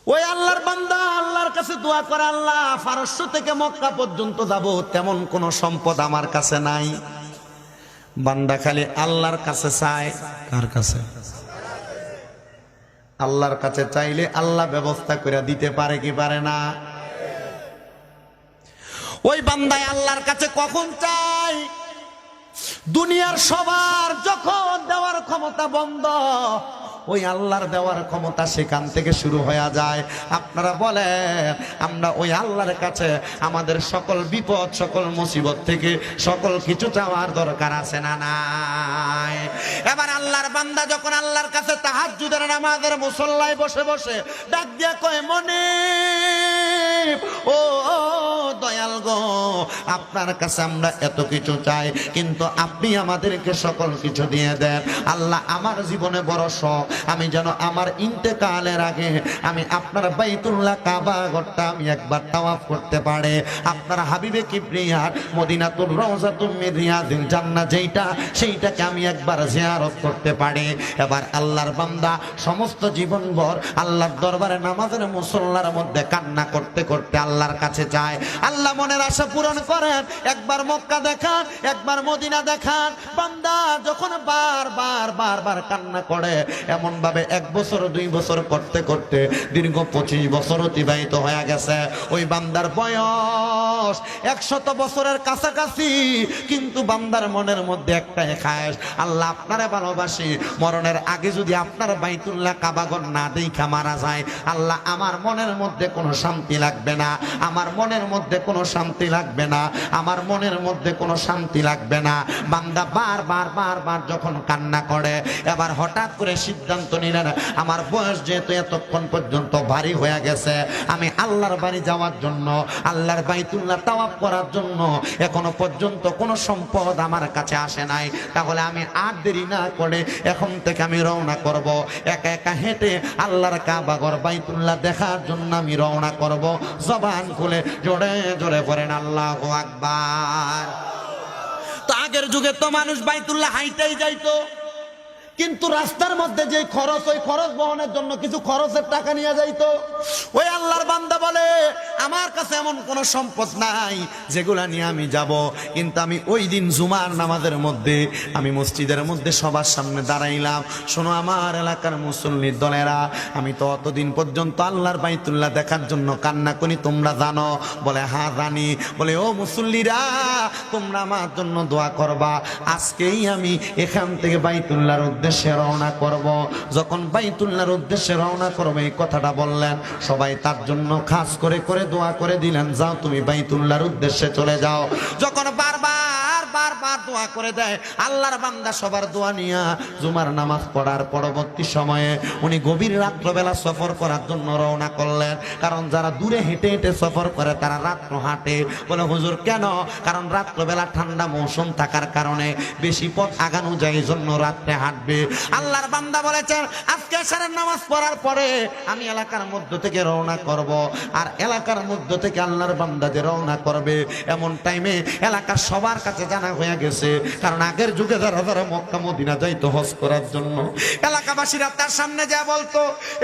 ওই আল্লাহর বান্দা আল্লাহর কাছে দোয়া করে, আল্লাহ পারস্য থেকে মক্কা পর্যন্ত যাব, তেমন কোন সম্পদ আমার কাছে নাই। বান্দা খালি আল্লাহর কাছে চায়। কার কাছে? আল্লাহর কাছে চাইলে আল্লাহ ব্যবস্থা করে দিতে পারে কি পারে না? ওই বান্দায় আল্লাহর কাছে কখন চাই? দুনিয়ার সবার যখন দেওয়ার ক্ষমতা বন্ধ, ওই আল্লাহর দেওয়ার ক্ষমতা সেখান থেকে শুরু হয়ে যায়। আপনারা বলেন, আমরা ওই আল্লাহর কাছে আমাদের সকল বিপদ, সকল মুসিবত থেকে সকল কিছু চাওয়ার দরকার আছে না নাই? এবার আল্লাহর বান্দা যখন আল্লাহর কাছে তাহাজ্জুদের নামাজের মুসল্লায় বসে বসে ডাক দিয়া কয়, মনে ও দয়াল গো, আপনার কাছে আমরা এত কিছু চাই, কিন্তু আপনি আমাদেরকে সকল কিছু দিয়ে দেন। আল্লাহ, আমার জীবনে বড় শখ, আমি যেন আমার ইন্তেকালের আগে আমি আপনার বাইতুল্লাহ কাবা ঘরটা আমি একবার তাওয়াফ করতে পারে। আপনার হাবিবে কিবরিয়ার মদিনাতুর রওজাতুম মিন রিয়াদিল জান্নাহ যেইটা, সেইটাকে আমি একবার জিয়ারত করতে পারি। এবার আল্লাহর বান্দা সমস্ত জীবনভর আল্লাহর দরবারে নামাজের মুসল্লার মধ্যে কান্না করতে করতে আল্লাহর কাছে যায়। আল্লাহ মনের আশা পূরণ করেন, একবার মক্কা দেখান, একবার মদিনা দেখান। বান্দা যখন বারবার কান্না করে, এমন ভাবে 1 বছর 2 বছর করতে করতে দীর্ঘ 25 বছর অতিবাহিত হয়ে গেছে। ওই বান্দার বয়স 100 বছরের কাছাকাছি, কিন্তু বান্দার মনের মধ্যে একটাই খায়েশ, আল্লাহ আপনারে ভালোবাসি, মরণের আগে যদি আপনার বাইতুল্লাহ কাবাগর না দেখা মারা যায়, আল্লাহ আমার মনের মধ্যে কোনো শান্তি লাগবে না, আমার মনের মধ্যে কোনো শান্তি লাগবে না, আমার মনের মধ্যে কোনো শান্তি লাগবে না। বান্দা বারবার যখন কান্না করে, এবার হঠাৎ করে সিদ্ধান্ত নিলেন, আমার বয়স যেহেতু এতক্ষণ পর্যন্ত ভারী হয়ে গেছে, আমি আল্লাহর বাড়ি যাওয়ার জন্য, আল্লাহর বাইতুল্লাহ তাওয়াফ করার জন্য এখনো পর্যন্ত কোনো সম্পদ আমার কাছে আসে নাই। তাহলে আমি আর দেরি না করে এখন থেকে আমি রওনা করব, একা একা হেঁটে আল্লাহর কাবা ঘর বাইতুল্লাহ দেখার জন্য আমি রওনা করব। জবান খুলে জোরে জোরে পড়েন আল্লাহু আকবার। তো আগের যুগে তো মানুষ বাইতুল্লাহ হাইটাই যাইতো, কিন্তু রাস্তার মধ্যে যে খরচ, ওই খরচ বহনের জন্য কিছু খরচের টাকা নিয়ে যাইতো। ওই আল্লাহর বান্দা বলে, আমার কাছে এমন কোনো সম্পদ নাই যেগুলা নিয়ে আমি যাব, কিন্তু আমি ওই দিন জুমার নামাজের মধ্যে আমি মসজিদের মধ্যে সবার সামনে দাঁড়াইলাম। শোনো আমার এলাকার মুসল্লির দলেরা, আমি তো অতদিন পর্যন্ত আল্লাহর বাইতুল্লাহ দেখার জন্য কান্না করি, তোমরা জানো? বলে হ্যাঁ জানি। বলে ও মুসল্লিরা, তোমরা আমার জন্য দোয়া করবা, আজকেই আমি এখান থেকে বাইতুল্লাহর উদ্দেশ্যে রওনা করব। যখন বাইতুল্লাহর উদ্দেশ্যে রওনা করব এই কথাটা বললেন, সবাই তার জন্য খাস করে করে দোয়া করে দিলেন, যাও তুমি বাইতুল্লাহর উদ্দেশ্যে চলে যাও। যখন বারবার দোয়া করে দেয়, আল্লাহর বান্দা সবার দোয়া নিয়া জুমার নামাজ পড়ার পরবর্তী সময়ে উনি গভীর রাত্রবেলা সফর করার জন্য রওনা করলেন। কারণ যারা দূরে হেঁটে হেঁটে সফর করে তারা রাত্র হাঁটে। বলে হুজুর কেন? কারণ রাত্রবেলা ঠান্ডা মৌসুম থাকার কারণে বেশি পথ আগানো যায়, এই জন্য রাত্রে হাঁটবে। আল্লাহর বান্দা বলেছেন, আজকে এশারের নামাজ পড়ার পরে আমি এলাকার মধ্য থেকে রওনা করব। আর এলাকার মধ্য থেকে আল্লাহর বান্দা যে রওনা করবে, এমন টাইমে এলাকার সবার কাছে জানা হয়ে গেছে। কারণ আগের যুগে যারা যারা মক্কা মদিনা যাইতো হজ করার জন্য, এলাকাবাসীরা তার সামনে যা বলতো,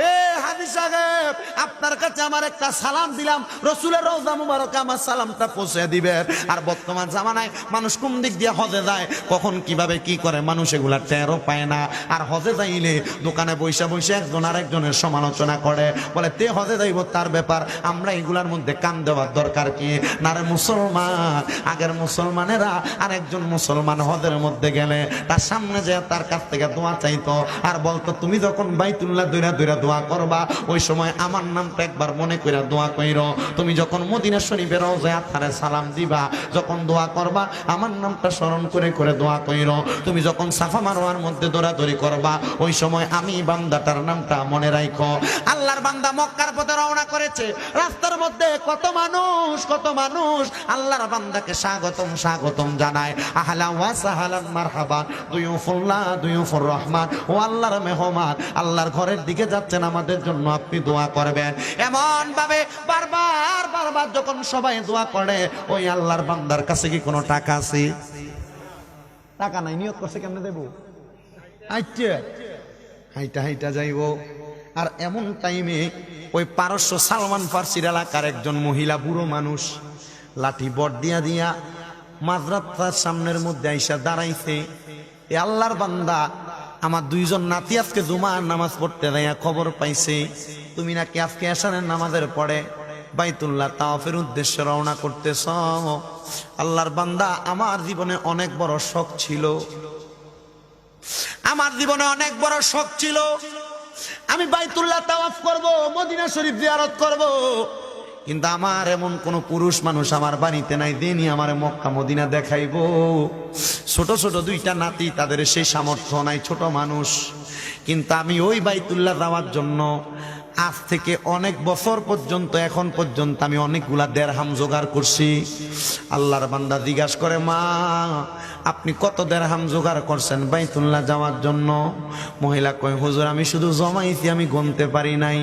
এ হাজী সাহেব, আপনার কাছে আমার একটা সালাম দিলাম, রসুলের রওজা মুবারকে আমার সালামটা পৌঁছে দিবেন। আর বর্তমান জামানায় মানুষ কোন দিক দিয়ে হজে যায়, কখন কিভাবে কি করে, মানুষ এগুলা টেরও পায় না। আর হজে যাইলে দোকানে বৈশা বৈশা একজন আরেকজনের সমালোচনা করে, বলে তে হজে যাইব তার ব্যাপার, আমরা এগুলার মধ্যে কান দেওয়ার দরকার কি? না রে মুসলমান, আগের মুসলমানেরা আরেকজন মুসলমান হজের মধ্যে গেলে তার সামনে যে তার কাছ থেকে দোয়া চাইতো, আর বলতো তুমি যখন বাইতুল্লাহ দইরা দইরা দোয়া করবা, ওই সময় আমার নামটা একবার মনে কইরা দোয়া কইরো। তুমি যখন মদিনা শরীফের রওজায় আথারে সালাম দিবা, যখন দোয়া করবা আমার নামটা স্মরণ করে করে দোয়া কইরো। তুমি যখন সাফা মারওয়ার মধ্যে দৌড়াদৌড়ি করবা, ওই সময় আমি বান্দাটার নামটা মনে রাখো। আল্লাহর বান্দা মক্কার পথে রওনা করেছে। রাস্তার মধ্যে কত মানুষ আল্লাহর বান্দাকে স্বাগতম জানায়, আহলা ওয়া সাহলান মারহাবান, দুয়ুফুল্লাহ দুয়ুফুর রহমান, ও আল্লাহর মেহমান, আল্লাহর ঘরের দিকে যাচ্ছেন, আমাদের জন্য আপনি দোয়া করবেন। এমন ভাবে বারবার যখন সবাই দোয়া করে, ওই আল্লাহর বান্দার কাছে কি কোনো টাকা আছে? টাকা নাই, নিয়ত করছে কেমনে দেব? আচ্ছা হাইটা যাইব। আর এমন টাইমে ওই পারস্য সালমান ফার্সির এলাকার একজন মহিলা বুড়ো মানুষ লাঠি বট দিয়া দিয়া মাদ্রাসার সামনের মধ্যে আইসা দাঁড়াইছে। এ আল্লাহর বান্দা, আমার দুইজন নাতি আজকে জুমার নামাজ পড়তে দেয়া খবর পাইছে তুমি নাকি আজকে এশারের নামাজের পরে বাইতুল্লাহ তাওয়াফের উদ্দেশ্যে রওনা করতেছ। আল্লাহর বান্দা, আমার জীবনে অনেক বড় শখ ছিল, আমার জীবনে অনেক বড় শখ ছিল আমি বাইতুল্লাহ তাওয়াফ করব, মদিনা শরীফ জিয়ারত করব, কিন্তু আমার এমন কোন পুরুষ মানুষ আমার বাড়িতে নাই দেনি আমার মক্কা মদিনা দেখাইবো। ছোট ছোট দুইটা নাতি, তাদের সেই সামর্থ্য নাই, ছোট মানুষ। কিন্তু আমি ওই বাইতুল্লাহ যাওয়ার জন্য আজ থেকে অনেক বছর পর্যন্ত এখন পর্যন্ত আমি অনেকগুলা দেরহাম জোগাড় করছি। আল্লাহর বান্দা জিজ্ঞাসা করে, মা আপনি কত দেরহাম জোগাড় করছেন বাইতুল্লাহ যাওয়ার জন্য? মহিলা কয়, হুজুর আমি শুধু জমাইছি, আমি গুনতে পারি নাই।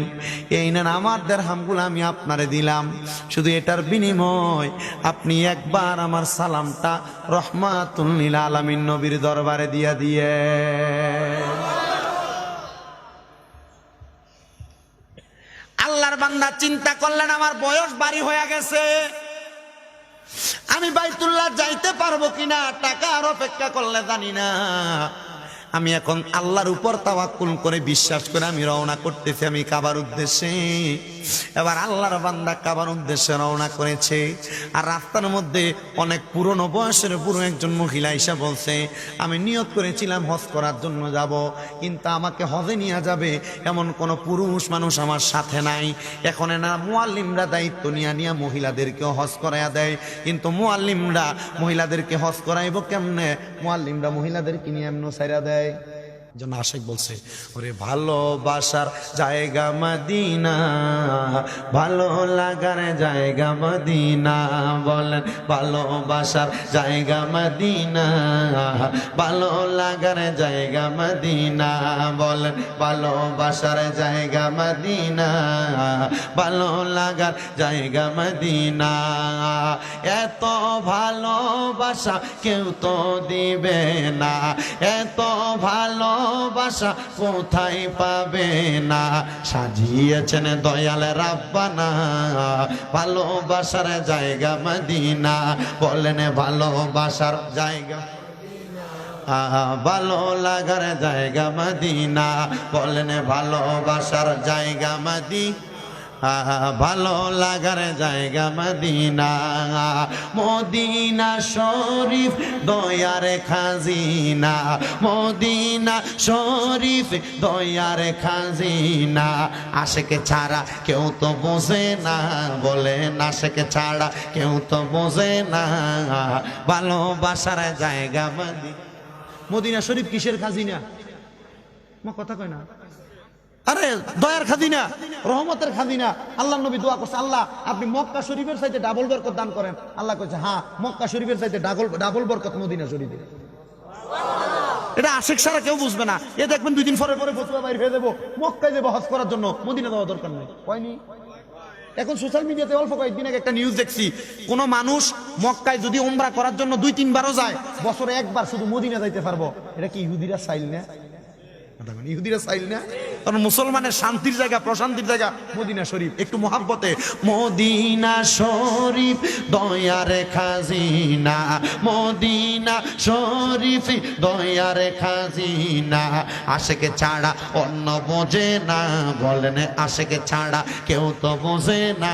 এই নেন আমার দেরহামগুলো আমি আপনারে দিলাম, শুধু এটার বিনিময় আপনি একবার আমার সালামটা রহমাতুল লিল আলামিন নবীর দরবারে দিয়া দিয়ে। আল্লাহর বান্দা চিন্তা করলেন, আমার বয়স বাড়ি হয়ে গেছে, আমি বাইতুল্লাহ যাইতে পারবো কিনা, টাকা আর অপেক্ষা করলে জানি না। আমি এখন আল্লাহর উপর তাওয়াক্কুল করে বিশ্বাস করে আমি রওনা করতেছি আমি কাবার উদ্দেশ্যে। এবার আল্লাহর বান্দা কাবার উদ্দেশ্যে রওনা করেছে। আর রাস্তার মধ্যে অনেক পুরনো বয়সের বুড়ো একজন মহিলা এসে বলছে, আমি নিয়ত করেছিলাম হজ করার জন্য যাব, কিন্তু আমাকে হজে নিয়ে যাবে এমন কোন পুরুষ মানুষ আমার সাথে নাই। এখন না মুআল্লিমরা দায়িত্ব নিয়ে মহিলাদেরকেও হজ করাইয়া দেয়, কিন্তু মুআল্লিমরা মহিলাদেরকে হজ করাইব কেমনে? মুআল্লিমরা মহিলাদেরকে নিয়ে এমন ছাইরা দেয়। জন্য আশিক বলছে, ওরে ভালোবাসার জায়গা মদিনা, ভালো লাগার জায়গা মদিনা, বলেন ভালোবাসার জায়গা মদিনা, ভালো লাগার জায়গা মদিনা, বলেন ভালোবাসার জায়গা মদিনা, ভালো লাগার জায়গা মদিনা। এত ভালোবাসা কেউ তো দিবে না, এত ভালো ভালোবাসা কোথায় পাবে না, সাজিয়েছেন দয়াল রাব্বানা ভালোবাসার জায়গা মদিনা, বলেন ভালোবাসার জায়গা, ভালো লাগার জায়গা মদিনা, বলেন ভালোবাসার জায়গা মদিনা, ভালো লাগার জায়গা মদিনা। মদিনা শরীফ দয়ার খাজিনা, মদিনা শরীফ দয়ার খাজিনা, আশেকে ছাড়া কেউ তো বোঝে না, বলেন আশেকে ছাড়া কেউ তো বোঝে না, ভালোবাসার জায়গা মদিনা। মদিনা শরীফ কিসের খাজিনা? কথা কয় না, আরে দয়ার খাজিনা, রহমতের খাজিনা। আল্লাহ নবী দোয়া করছে, আল্লাহ আপনি মক্কা শরীফের চাইতে ডাবল বরকত দান করেন। আল্লাহ কইছে, হ্যাঁ মক্কা শরীফের চাইতে ডাবল বরকত মদিনা শরীফে। এটা আশিক ছাড়া কেউ বুঝবে না। এ দেখবেন 2 দিন পরে ফতুয়া বাইর হয়ে যাবো, মক্কায় যাবো হজ করার জন্য, মদিনা যাওয়া দরকার নেই। হয়নি? এখন সোশ্যাল মিডিয়াতে অল্প কয়েকদিন আগে একটা নিউজ দেখছি, কোন মানুষ মক্কায় যদি উমরা করার জন্য 2-3 বারও যায়, বছরে একবার শুধু মদিনা যাইতে পারবো। এটা কি ইহুদিরা চাইল না? ইহুদিরা চাইল না? কারণ মুসলমানের শান্তির জায়গা, প্রশান্তির জায়গা মদিনা শরীফ। একটু মহাব্বতে, মদিনা শরীফ দয়ার খাজিনা, মদিনা শরীফ দয়ার খাজিনা, আশেকে ছাড়া অন্য বোঝে না, বলেন আশেকে ছাড়া কেউ তো বোঝে না,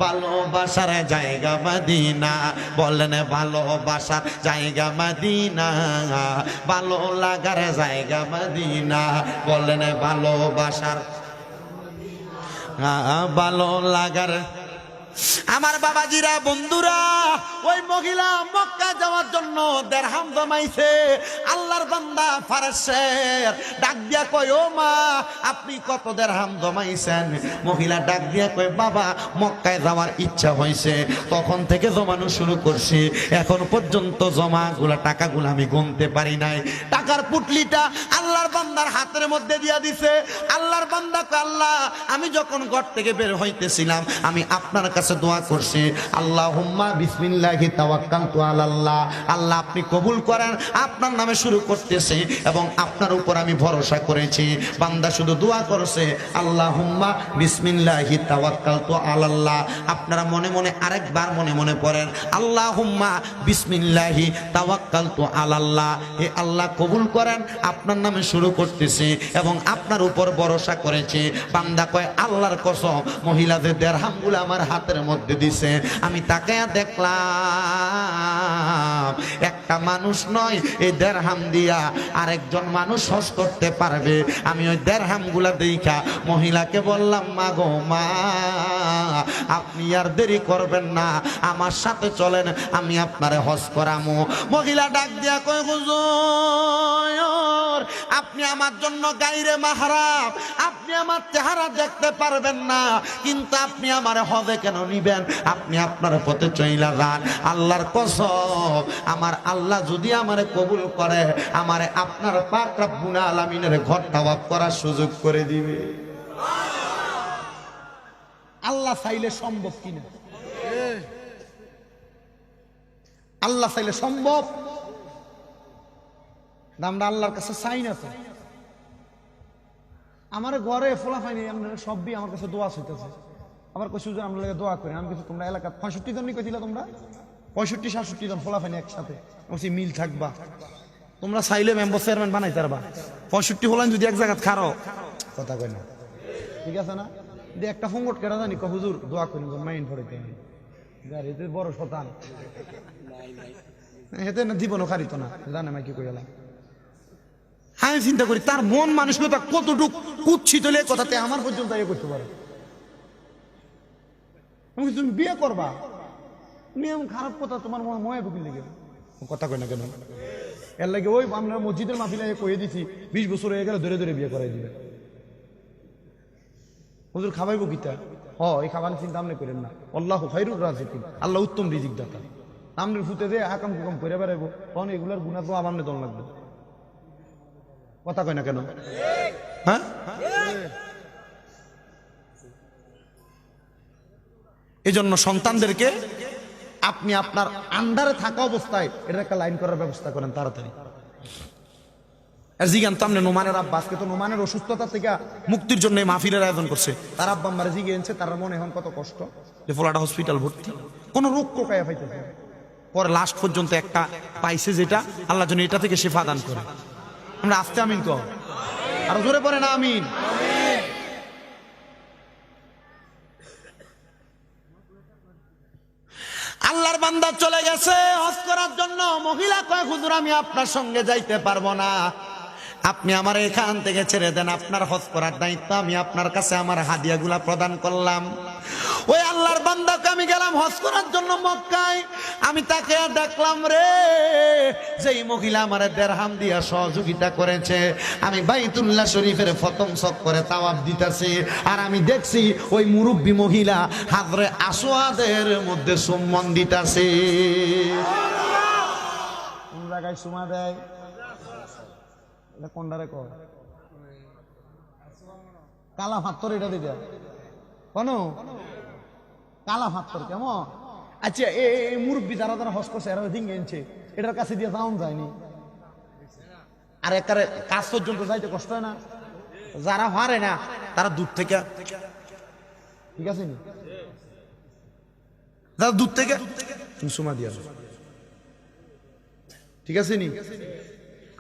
ভালোবাসার জায়গা মদিনা, বলেন ভালোবাসার জায়গা মদিনা, ভালো লাগার জায়গা মদিনা, বলেন ভালোবাসার ভালো লাগার। আমার বাবাজিরা, বন্ধুরা, ওই মহিলা মক্কা যাওয়ার জন্য দেরহাম জমাইছে। আল্লাহর বান্দা ফারেসের ডাক দিয়া কয়, ও মা আপনি কত দেরহাম জমাইছেন? মহিলা ডাক দিয়া কয়, বাবা মক্কায় যাওয়ার ইচ্ছা হয়েছে, তখন থেকে জমানো শুরু করছি, এখন পর্যন্ত জমাগুলা টাকাগুলো আমি গুনতে পারি নাই। টাকার পুটলিটা আল্লাহর বান্দার হাতের মধ্যে দিয়া দিছে। আল্লাহর বান্দা কয়, আল্লাহ আমি যখন ঘর থেকে বের হইতেছিলাম আমি আপনার কাছে কাছে দোয়া করছে, আল্লাহুম্মা বিসমিল্লাহি তাওয়াক্কালতু আলাল্লাহ, আল্লাহ আপনি কবুল করেন, আপনার নামে শুরু করতেছে এবং আপনার উপর আমি ভরসা করেছি। বান্দা শুধু দোয়া করছে, আল্লাহুম্মা বিসমিল্লাহি তাওয়াক্কালতু আলাল্লাহ। আপনারা মনে মনে আরেকবার মনে মনে পড়েন, আল্লাহুম্মা বিসমিল্লাহি তাওয়াক্কালতু আলাল্লাহ। হে আল্লাহ কবুল করেন, আপনার নামে শুরু করতেছে এবং আপনার উপর ভরসা করেছে। বান্দা কয়, আল্লাহর কসম, মহিলা যে দিরহামগুলো আমার হাতের মধ্যে দিছে, আমি তাকে দেখলাম একটা মানুষ নয়, এই দিরহাম দিয়া আরেকজন মানুষ হজ করতে পারবে। আমি ওই দিরহামগুলা দেখা মহিলাকে বললাম, মা গো মা, আপনি আর দেরি করবেন না, আমার সাথে চলেন, আমি আপনারে হজ করামু। মহিলা ডাক দিয়া কয়, হুজুর আপনি আমার জন্য গায়রে মাহরাম, আপনি আমার চেহারা দেখতে পারবেন না, কিন্তু আপনি আমার হজে কেন নিবেন? আপনি আপনার পথে চইলা যান। আল্লাহর কসম, আমার আল্লাহ যদি আমারে কবুল করে, আমারে আপনার পাক রব্বুল আলামিনের ঘর তাওয়াফ করার সুযোগ করে দিবে। আল্লাহ চাইলে সম্ভব কিনা? আল্লাহ চাইলে সম্ভব। আমরা আল্লাহর কাছে চাই না তো। আমার ঘরে ফোলা পাইনি, সবই আমার কাছে দোয়া চাইতেছে। আবার কইছি যে আমরা দোয়া করি। আমি কিছু তোমরা এলাকা 65 জনই কইছিলা, তোমরা 65-67 জন ফোলা পাইনি একসাথে, বলছি মিল থাকবা, তোমরা চাইলে মেম্বার চেয়ারম্যান বানাই পারবা। 65 হলেন যদি এক জায়গায় খারো, কথা কই না, ঠিক আছে না? একটা ফোঙ্গট কেটে জানি হুজুর দোয়া করি, মাইন্ড পড়াইতে গাড়িতে বড় শতান হেতে না জীবনও খারিত না, জানে মা কি কইলাম। আমি চিন্তা করি তার মন মানসিকতা কতটুক কুৎসিত হলে কথাতে আমার পর্যন্ত ইয়ে করতে পারে। তুমি বিয়ে করবা, তুমি এমন খারাপ কথা তোমার মনে বুকিল লেগে কথা কই না কেন? এর লাগে ওই আমরা মসজিদের মাহফিলে কয়ে দিছি 20 বছর হয়ে গেলে ধরে ধরে বিয়ে করাই দিবে। হুজুর খাবাইবো কিতা? এই খাবার চিন্তা আপনি করেন না, আল্লাহু খায়রুর রাজিকিন, আল্লাহ উত্তম রিজিক দাতা। আমনের ফুটে দিয়ে হাকাম কুকাম করে বেড়াইবো, তখন এগুলার গুণা তো আমার দল লাগবে। কথা কয় না কেন? হ্যাঁ, এই জন্য সন্তানদেরকে আপনি আপনার আন্ডারে থাকা অবস্থায় এটা একটা লাইন করার ব্যবস্থা করেন তাড়াতাড়ি। জিগান তো আপনি নোমানের আব্বা, আজকে তো নোমানের অসুস্থতা থেকে মুক্তির জন্য মাহফিলের আয়োজন করছে, তার আব্বা আম্মারে জিগে এনেছে, তার মনে এখন কত কষ্ট যে ফোলাটা হসপিটাল ভর্তি, কোন রোগ কোকায় পাইতেছে, পরে লাস্ট পর্যন্ত একটা পাইছে যেটা আল্লাহ জন্য এটা থেকে শিফা দান করে। আমরা আস্তে আমিন কর, আর জোরে পড়ে না আমিন। আল্লাহর বান্দা চলে গেছে হজ করার জন্য। মহিলা কয়, হুজুর আমি আপনার সঙ্গে যাইতে পারবো না, আপনি আমার এখান থেকে ছেড়ে দেন, আপনার হজ করার দায়িত্ব আমি আপনার কাছে আমার হাদিয়াগুলা প্রদান করলাম। ওই আল্লাহর বান্দাকে আমি গেলাম হজ করার জন্য মক্কায়। আমি তাকে দেখলাম রে, যেই মহিলা আমার দিরহাম দিয়া সহযোগিতা করেছে, আমি বাইতুল্লাহ শরীফের প্রথম চক্করে তাওয়াফ দিতেছি, আর আমি দেখছি ওই মুরব্বী মহিলা হাজরে আসওয়াদের মধ্যে চুম্বন দিতেছে। কোন জায়গায় চুমা দেয়? কোনটারে কয়? কালা পাথর, এটা দিতে কোন কালা পাথর কেমন? আচ্ছা এই মুরব্বী যারা যারা হজ করছে এরা দিন গেছে, এটার কাছে দিয়ে যাওয়া যায়নি, আর একারে কাজ পর্যন্ত যাইতে কষ্ট হয় না? যারা পারে না তারা দূর থেকে, ঠিক আছে নি, যারা দূর থেকে সুমা দিয়া, ঠিক আছে নি,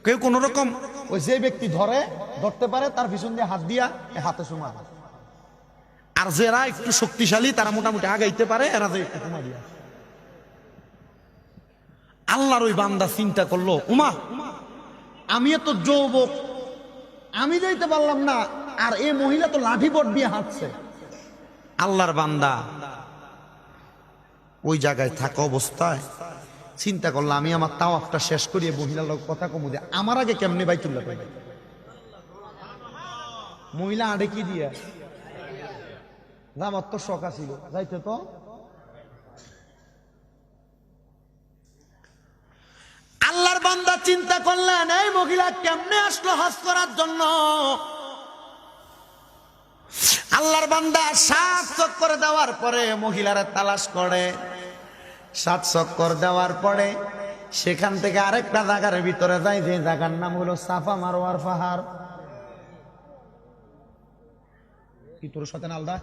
কেউ কোন রকম ওই যে ব্যক্তি ধরতে পারে তার পিছন দিয়ে হাত দিয়া হাতে সুমা, আর যারা একটু শক্তিশালী তারা মোটামুটি আগাইতে পারে, এরা যে একটু সুমা দিয়া। আল্লাহর ওই বান্দা চিন্তা করলো, উমা আমি তো যুবক, আমি যাইতে পারলাম না, আর এই মহিলা তো লাঠি বট দিয়ে হাঁটছে। আল্লাহর বান্দা ওই জায়গায় থাকা অবস্থায় চিন্তা করলাম, আমি আমার তাওয়াফটা শেষ করিয়ে মহিলার লোক কথা কমু দে, আমার আগে কেমনে বাইতুল্লাহ পাইবে? মহিলা আড়ে কি দিয়া আমার তো শখ ছিল যাইতে, তো আল্লাহর বান্দা চিন্তা করলেন এই মহিলা কেমনে আসলো হজ করার জন্য। আল্লাহর বান্দা 7 চক্কর দেওয়ার পরে মহিলারা তালাশ করে, 7 চক্কর দেওয়ার পরে সেখান থেকে আরেকটা জায়গার ভিতরে যায়, যে জায়গার নাম হলো সাফা মারওয়ার পাহাড়। কি তোর সাথে আলাদা?